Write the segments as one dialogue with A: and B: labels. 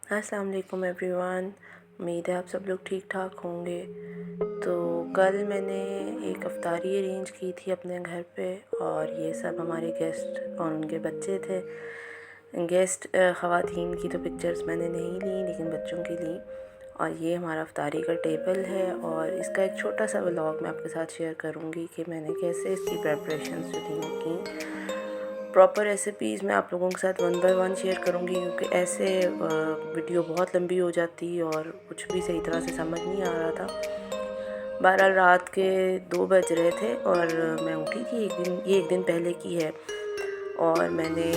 A: अस्सलाम वालेकुम एवरीवन। उम्मीद है आप सब लोग ठीक ठाक होंगे। तो कल मैंने एक अफ्तारी अरेंज की थी अपने घर पे, और ये सब हमारे गेस्ट और उनके बच्चे थे। गेस्ट ख़वातीन की तो पिक्चर्स मैंने नहीं ली, लेकिन बच्चों की ली। और ये हमारा अफ्तारी का टेबल है, और इसका एक छोटा सा व्लॉग मैं आपके साथ शेयर करूँगी कि मैंने कैसे इसकी प्रेपरेशंस जो थी वो की। प्रॉपर रेसिपीज़ मैं आप लोगों के साथ वन बाय वन शेयर करूँगी, क्योंकि ऐसे वीडियो बहुत लंबी हो जाती और कुछ भी सही तरह से समझ नहीं आ रहा था। बहरहाल रात के 2 बज रहे थे और मैं उठी थी। ये एक दिन पहले की है, और मैंने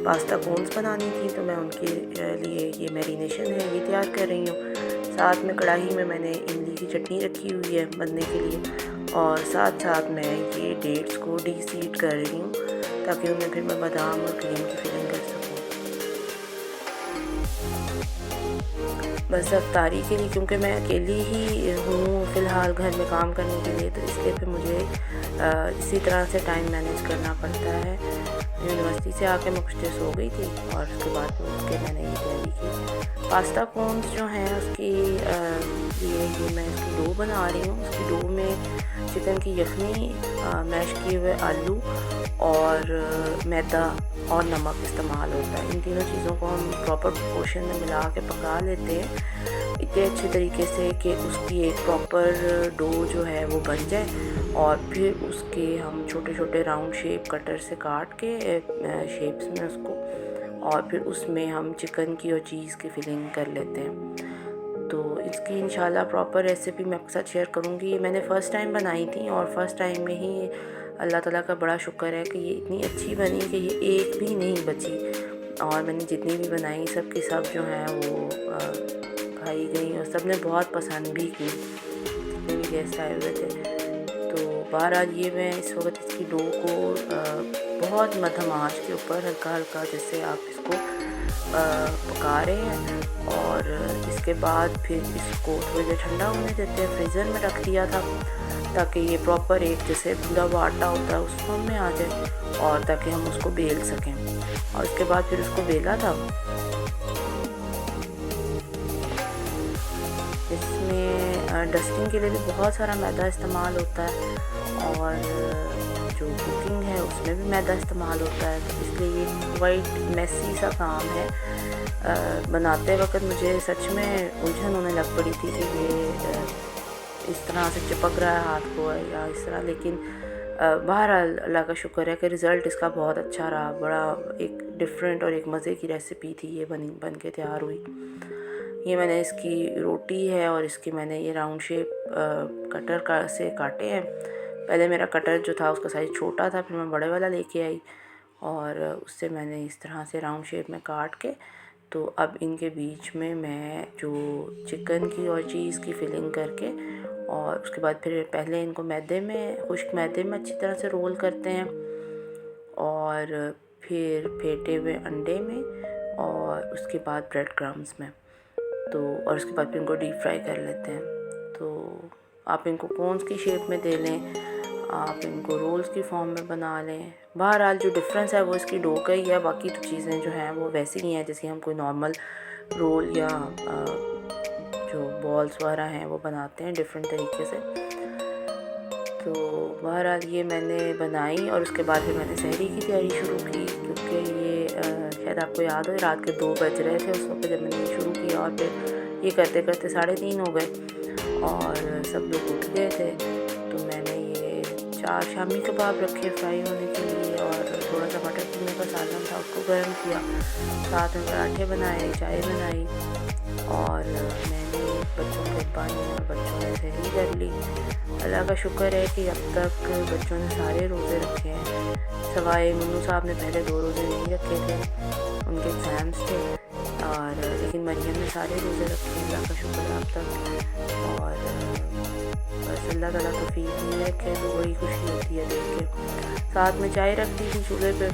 A: पास्ता कोन्स बनानी थी, तो मैं उनके लिए ये मैरिनेशन है ये तैयार कर रही हूँ। साथ में कढ़ाई में मैंने इमली की चटनी रखी हुई है बनने के लिए, और साथ साथ मैं ये डेट्स को डी सीड कर रही हूँ, ताकि उनमें फिर मैं बादाम और क्रीम की फिलिंग कर सकूँ। बस अफ्तारी के लिए, क्योंकि मैं अकेली ही हूँ फ़िलहाल घर में काम करने के लिए, तो इसलिए फिर मुझे इसी तरह से टाइम मैनेज करना पड़ता है। यूनिवर्सिटी से आके मैं कुछ देर सो गई थी, और उसके बाद उठ के मैंने ये तैयारी की। पास्ता कोन्स जो हैं उसकी ये मैं इसकी डो बना रही हूँ। उसकी डो में चिकन की यखनी, मैश किए हुए आलू और मैदा और नमक इस्तेमाल होता है। इन तीनों चीज़ों को हम प्रॉपर प्रोपोर्शन में मिला के पका लेते हैं इतने अच्छे तरीके से कि उसकी एक प्रॉपर डो जो है वो बन जाए, और फिर उसके हम छोटे छोटे राउंड शेप कटर से काट के शेप्स में उसको, और फिर उसमें हम चिकन की और चीज़ की फिलिंग कर लेते हैं। तो इसकी इंशाल्लाह प्रॉपर रेसिपी मैं आपके साथ शेयर करूँगी। मैंने फ़र्स्ट टाइम बनाई थी, और फ़र्स्ट टाइम में ही अल्लाह ताला का बड़ा शुक्र है कि ये इतनी अच्छी बनी कि ये एक भी नहीं बची, और मैंने जितनी भी बनाई सब की सब जो हैं वो खाई गई, और सब ने बहुत पसंद भी की, जितने भी गेस्ट आए हुए थे। तो बहरहाल ये मैं इस वक्त इसकी डो को बहुत मध्यम आंच के ऊपर हल्का हल्का, जैसे आप इसको पका रहे हैं, और इसके बाद फिर इसको थोड़ी देर ठंडा होने देते हैं। फ्रीज़र में रख दिया था ताकि ये प्रॉपर एक जैसे भुना हुआ आटा होता है उस फॉर्म में आ जाए, और ताकि हम उसको बेल सकें। और उसके बाद फिर उसको बेला था। इसमें डस्टिंग के लिए भी बहुत सारा मैदा इस्तेमाल होता है, और जो कुकिंग है उसमें भी मैदा इस्तेमाल होता है, तो इसलिए ये वाइट मेसी सा काम है। बनाते वक्त मुझे सच में उलझन होने लग पड़ी थी कि ये इस तरह से चिपक रहा है हाथ को या इस तरह, लेकिन बहरहाल अल्लाह का शुक्र है कि रिज़ल्ट इसका बहुत अच्छा रहा। बड़ा एक डिफरेंट और एक मज़े की रेसिपी थी ये बन के तैयार हुई। ये मैंने इसकी रोटी है, और इसकी मैंने ये राउंड शेप कटर से काटे हैं। पहले मेरा कटर जो था उसका साइज़ छोटा था, फिर मैं बड़े वाला लेके आई, और उससे मैंने इस तरह से राउंड शेप में काट के, तो अब इनके बीच में मैं जो चिकन की और चीज़ की फिलिंग करके, और उसके बाद फिर पहले इनको मैदे में, खुश्क मैदे में अच्छी तरह से रोल करते हैं, और फिर फेंटे हुए अंडे में, और उसके बाद ब्रेड क्रम्स में, तो और उसके बाद फिर इनको डीप फ्राई कर लेते हैं। तो आप इनको कोन्स की शेप में दे लें, आप इनको रोल्स की फॉर्म में बना लें। बहरहाल जो डिफरेंस है वो इसकी डो का ही है, बाकी तो चीज़ें जो हैं वो वैसी ही हैं जैसे हम कोई नॉर्मल रोल या जो बॉल्स वगैरह हैं वो बनाते हैं डिफरेंट तरीके से। तो बहरहाल ये मैंने बनाई, और उसके बाद फिर मैंने सहरी की तैयारी शुरू की, क्योंकि ये शायद आपको याद हो रात के 2 बज रहे थे उस वक्त जब मैंने शुरू किया, और फिर ये करते करते 3:30 हो गए, और सब लोग उठ गए थे। तो मैंने ये 4 शामी कबाब रखे फ्राई होने के लिए, और थोड़ा सा मटर कीमे का सालन था उसको गर्म किया, साथ में पराठे बनाए, चाय बनाई, और मैंने बच्चों के पानी और बच्चों ने सहरी कर ली। अल्लाह का शुक्र है कि अब तक बच्चों ने सारे रोज़े रखे हैं, सवाए मुन्नू साहब ने पहले 2 रोज़े नहीं रखे थे, उनके एग्ज़ाम्स थे, और लेकिन मरियम ने सारे रोज़े रखे हैं, अल्लाह का शुक्र है अब तक। और बस अल्लाह ताला तौफीक नहीं रखे तो बड़ी खुशी होती है देख के। साथ में चाय रख दी थी चूल्हे पे,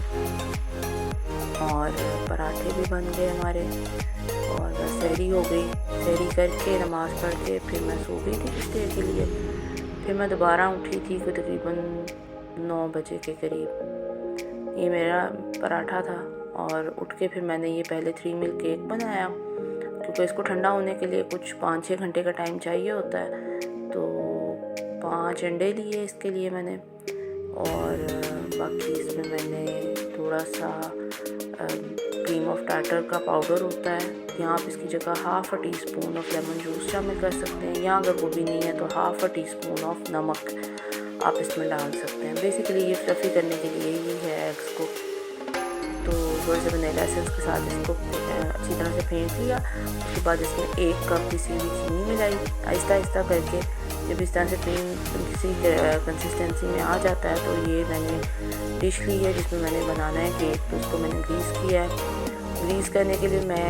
A: और पराठे भी बन गए हमारे, और बस सहरी हो गई। सहरी करके नमाज़ पढ़ के फिर मैं सो गई थी कुछ देर के लिए। फिर मैं दोबारा उठी थी कोई तकरीबन 9 बजे के करीब। ये मेरा पराठा था, और उठ के फिर मैंने ये पहले 3 मिल्क केक बनाया, क्योंकि इसको ठंडा होने के लिए कुछ 5-6 घंटे का टाइम चाहिए होता है। तो 5 अंडे लिए इसके लिए मैंने, और बाकी इसमें मैंने थोड़ा सा क्रीम ऑफ टार्टर का पाउडर होता है, या आप इसकी जगह half tea spoon of lemon juice शामिल कर सकते हैं, या अगर वो भी नहीं है तो हाफ़ टी स्पून ऑफ नमक आप इसमें डाल सकते हैं। बेसिकली ये फ्लफ़ी करने के लिए ही है एग्स को। तो थोड़े से वनीला एसेंस के साथ इसको अच्छी तरह से फेंट लिया। उसके बाद इसमें 1 कप पिसी हुई चीनी मिलाई, आहिस्ता आहिस्ता करके। जब इस तरह से क्रीम किसी कंसिस्टेंसी में आ जाता है तो ये मैंने डिश ली है जिसमें मैंने बनाना है केक। तो उसको मैंने ग्रीस किया है। ग्रीस करने के लिए मैं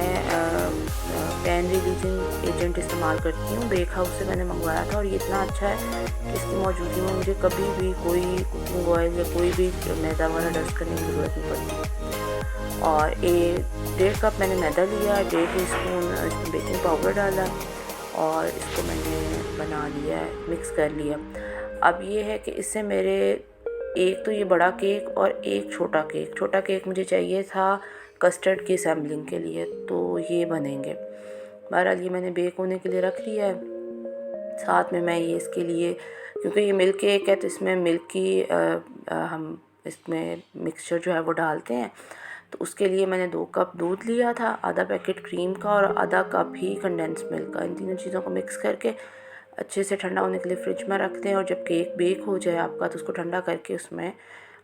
A: पैन रिलीजिंग एजेंट इस्तेमाल करती हूँ। बेक हाउस से मैंने मंगवाया था और ये इतना अच्छा है कि इसकी मौजूदगी में मुझे कभी भी कोई कुकिंग ऑयल या कोई भी मैदा वाला डस्ट करने की ज़रूरत नहीं पड़ती। और 1.5 कप मैंने मैदा लिया, 1.5 टीस्पून इसमें बेकिंग पाउडर डाला और इसको मैंने बना लिया है, मिक्स कर लिया। अब ये है कि इससे मेरे एक तो ये बड़ा केक और एक छोटा केक मुझे चाहिए था कस्टर्ड की असेंबलिंग के लिए, तो ये बनेंगे। बहरहाल ये मैंने बेक होने के लिए रख लिया है। साथ में मैं ये इसके लिए, क्योंकि ये मिल्क केक है तो इसमें मिल्क की हम इसमें मिक्सचर जो है वो डालते हैं। तो उसके लिए मैंने 2 कप दूध लिया था, आधा पैकेट क्रीम का और आधा कप ही कंडेंस मिल्क का। इन तीनों चीज़ों को मिक्स करके अच्छे से ठंडा होने के लिए फ्रिज में रखते हैं, और जब केक बेक हो जाए आपका तो उसको ठंडा करके उसमें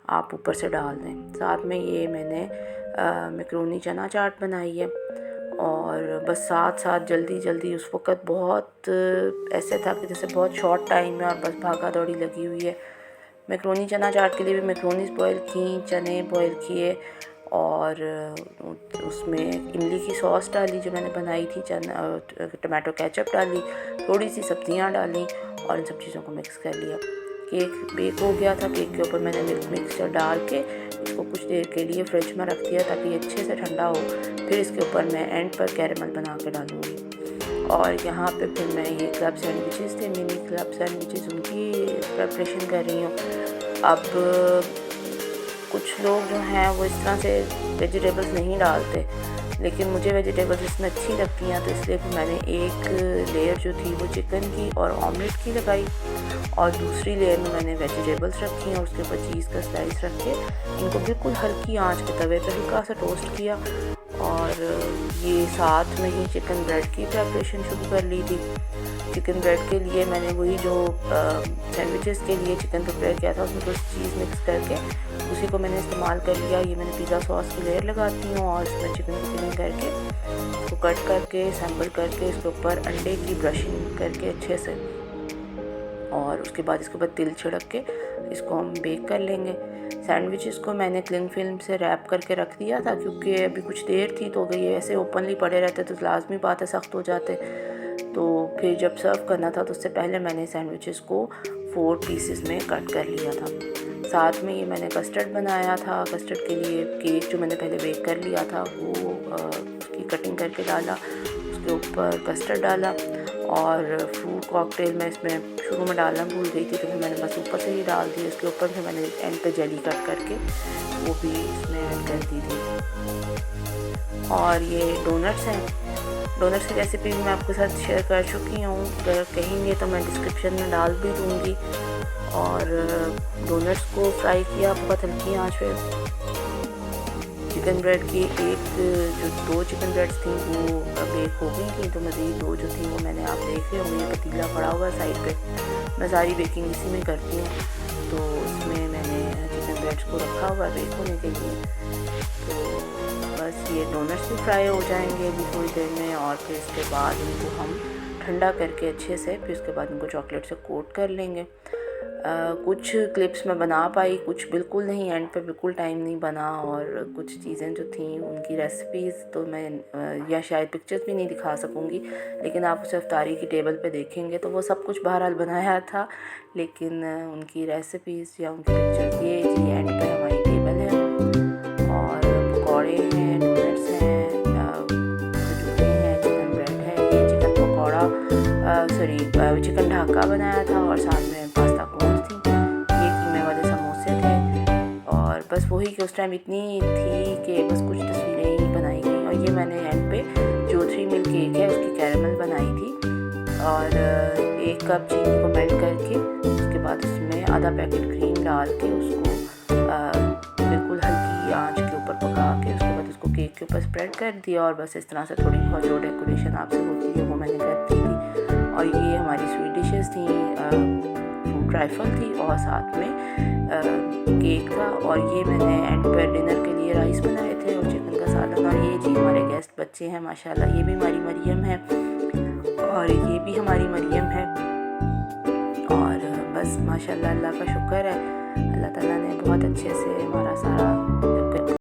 A: आप ऊपर से डाल दें। साथ में ये मैंने मैक्रोनी चना चाट बनाई है, और बस साथ साथ जल्दी उस वक़्त बहुत ऐसे था कि जैसे बहुत शॉर्ट टाइम है और बस भागा दौड़ी लगी हुई है। मैक्रोनी चना चाट के लिए भी मैक्रोनीस बॉयल की, चने बॉयल किए, और उसमें इमली की सॉस डाली जो मैंने बनाई थी, टमाटो केचप डाली, थोड़ी सी सब्जियां डाली और इन सब चीज़ों को मिक्स कर लिया। केक बेक हो गया था। केक के ऊपर मैंने मिल्क मिक्सचर डाल के इसको कुछ देर के लिए फ्रिज में रख दिया ताकि ये अच्छे से ठंडा हो। फिर इसके ऊपर मैं एंड पर कैरेमल बना के डालूँगी। और यहाँ पे फिर मैं ये क्लब सैंडविचेस थे, मिनी क्लब सैंडविचेस, उनकी प्रेपरेशन कर रही हूँ। अब कुछ लोग जो हैं वो इस तरह से वेजिटेबल्स नहीं डालते, लेकिन मुझे वेजिटेबल्स इसमें अच्छी लगती हैं, तो इसलिए फिर मैंने एक लेयर जो थी वो चिकन की और ऑमलेट की लगाई, और दूसरी लेयर में मैंने वेजिटेबल्स रखी हैं और उसके ऊपर चीज़ का स्लाइस रख के इनको बिल्कुल हल्की आंच के तवे पर हल्का सा टोस्ट किया। और ये साथ में ही चिकन ब्रेड की प्रेपरेशन शुरू कर ली थी। चिकन ब्रेड के लिए मैंने वही जो सैंडविचेस के लिए चिकन प्रिपेयर किया था उसमें कुछ चीज़ मिक्स करके उसी को मैंने इस्तेमाल कर लिया। ये मैंने पिज़्ज़ा सॉस की लेयर लगाती हूँ और इसमें चिकन की फिलिंग करके उसको कट करके सैम्पल करके इसके ऊपर अंडे की ब्रशिंग करके अच्छे से, और उसके बाद इसके ऊपर तिल छिड़क के इसको हम बेक कर लेंगे। सैंडविचेस को मैंने क्लिंग फिल्म से रैप करके रख दिया था, क्योंकि अभी कुछ देर थी तो ये ऐसे ओपनली पड़े रहते तो लाजमी बात है सख्त हो जाते। तो फिर जब सर्व करना था तो उससे पहले मैंने सैंडविचेस को 4 पीसेस में कट कर लिया था। साथ में ये मैंने कस्टर्ड बनाया था। कस्टर्ड के लिए केक जो मैंने पहले बेक कर लिया था वो उसकी कटिंग करके डाला, उसके ऊपर कस्टर्ड डाला, और फ्रूट कॉकटेल मैं इसमें शुरू में डालना भूल गई थी तो फिर मैंने बस ऊपर से ही डाल दी। उसके ऊपर फिर मैंने एंड पे जेली कट करके वो भी इसमें ऐड कर दी थी। और ये डोनट्स हैं। डोनट्स की रेसिपी भी मैं आपके साथ शेयर कर चुकी हूँ, अगर कहेंगे तो मैं डिस्क्रिप्शन में डाल भी दूँगी। और डोनट्स को फ्राई किया बहुत हल्की आंच पे। चिकन ब्रेड की जो 2 चिकन ब्रेड्स थी वो बेक हो गई थी, तो मज़ीद 2 जो थी वो मैंने, आप देख रहे होंगे, पतीला पड़ा हुआ साइड पे, मैं सारी बेकिंग इसी में करती हूँ। तो उसमें मैंने चिकन ब्रेड्स को रखा हुआ बेक होने के लिए। तो बस ये डोनट्स भी फ्राई हो जाएंगे अभी थोड़ी देर में, और फिर इसके बाद इनको हम ठंडा करके अच्छे से, फिर उसके बाद इनको चॉकलेट से कोट कर लेंगे। कुछ क्लिप्स मैं बना पाई, कुछ बिल्कुल नहीं, एंड पे बिल्कुल टाइम नहीं बना, और कुछ चीज़ें जो थी उनकी रेसिपीज़ तो मैं या शायद पिक्चर्स भी नहीं दिखा सकूँगी, लेकिन आप उसे अफ्तारी की टेबल पे देखेंगे तो वो सब कुछ बहरहाल बनाया था, लेकिन उनकी रेसिपीज़ या उनकी पिक्चर्स, ये जी एंड पे हमारी टेबल है, और पकौड़े हैं, डोनट्स हैं, खजूरें हैं, चिकन ब्रेड है, ये चिकन पकौड़ा चिकन ढाका बनाया था, और साथ में पास्ता कोन थी, ये कीमे वाले समोसे थे, और बस वही कि उस टाइम इतनी थी कि बस कुछ तस्वीरें ही बनाई गई। और ये मैंने एंड पे जो 3 मिल केक है उसकी कैरेमल बनाई थी और 1 कप चीनी को मेल्ट करके उसके बाद उसमें आधा पैकेट क्रीम डाल के उसको बिल्कुल हल्की आंच के ऊपर पका के उसके बाद उसको केक के ऊपर स्प्रेड कर दिया और बस इस तरह से थोड़ी बहुत जो डेकोरेशन आपसे होती है वो मैंने कर दी थी। और ये हमारी स्वीट डिशेस थी, फ्रूट ट्राइफल थी और साथ में केक था। और ये मैंने एंड पर डिनर के लिए राइस बनाए थे और चिकन का सालन। और ये जी हमारे गेस्ट बच्चे हैं माशाल्लाह, ये भी हमारी मरियम है और ये भी हमारी मरियम है। और बस माशाल्लाह अल्लाह का शुक्र है, अल्लाह ताला ने बहुत अच्छे से हमारा सारा